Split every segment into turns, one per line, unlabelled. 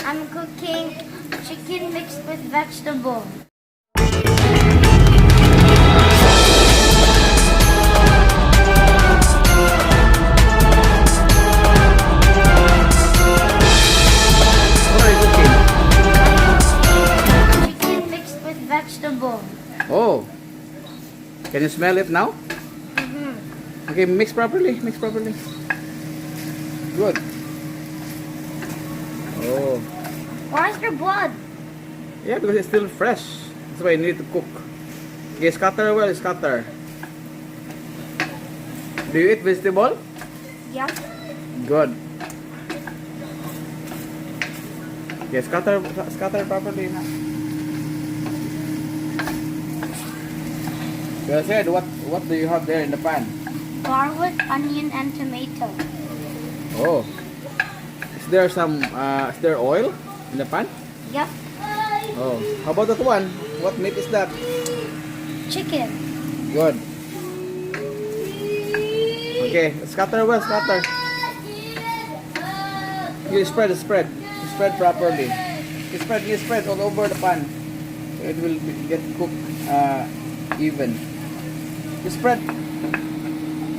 I'm cooking chicken mixed with vegetable.
What are you cooking?
Chicken mixed with vegetable.
Oh, can you smell it now?
Mm-hmm.
Okay, mix properly. Mix properly. Good. Oh,
Why is there blood?
yeah, because it's still fresh. That's why you need to cook. Okay, scatter well, scatter. Do you eat vegetable?
Yep.
Good. Okay, scatter properly na. So I said, what do you have there in the pan?
Garlic, onion, and tomato.
Oh, is there oil in the pan?
Yep.
Oh, how about that one? What meat is that?
Chicken.
Good. Okay, scatter well, scatter. You spread properly. You spread all over the pan. So it will get cooked even. You spread.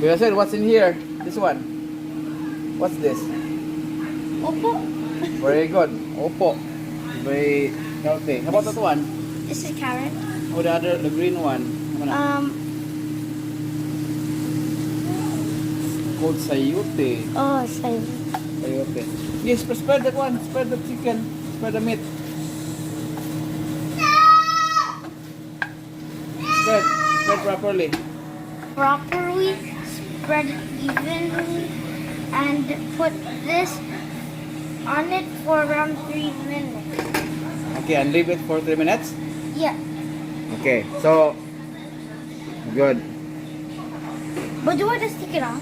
You said, what's in here? This one. What's this?
Opo.
Very good. Opo. Very healthy. How about that one?
This is carrot.
Oh, the green one. Ano na? Called sayote.
Oh, same.
Sayote. Yes, spread that one. Spread the chicken. Spread the meat. Spread properly.
Properly spread it evenly and put this on it for around 3 minutes.
Okay, and leave it for 3 minutes.
Yeah.
Okay, so good.
But do I just take it off?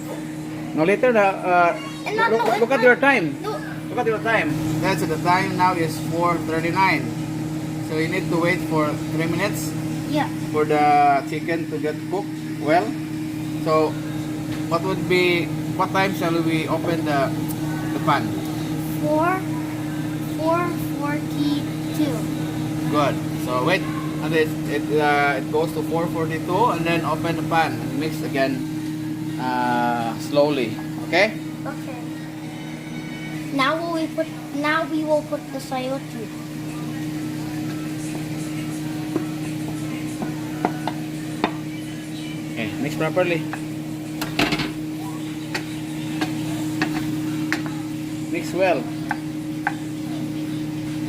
Now later, look at your time.
No.
Look at your time. That's the time now is 4:39. So you need to wait for 3 minutes
Yeah.
for the chicken to get cooked well. So what time shall we open the pan?
4:42.
Good. So wait and it goes to 4:42 and then open the pan and mix again slowly. Okay?
Okay. Now we will put the sayote.
Okay, mix properly. Mix well.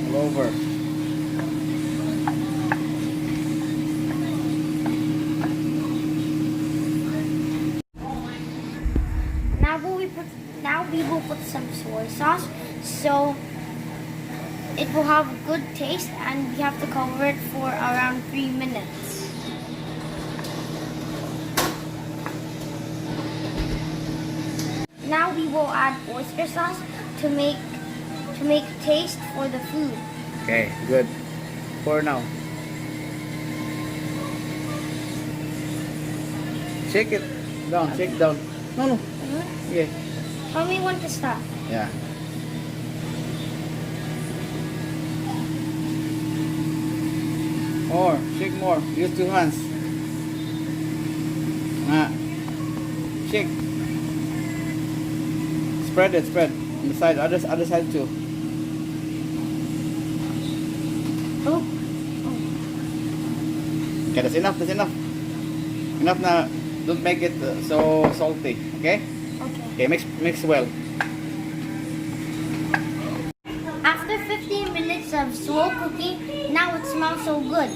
All over.
Now we will put some soy sauce so it will have a good taste, and we have to cover it for around 3 minutes. Now we will add oyster sauce to make taste for the food.
Okay, good. Pour now. Shake it down, shake down. No. Yeah.
Tell me when to stop.
Yeah. More, shake more. Use 2 hands. Shake. Spread it, spread. On the side, other side too.
Oh.
Okay, that's enough, that's enough. Enough na, don't make it so salty, okay?
Okay.
Okay, mix well.
After 15 minutes of slow cooking, now it smells so good.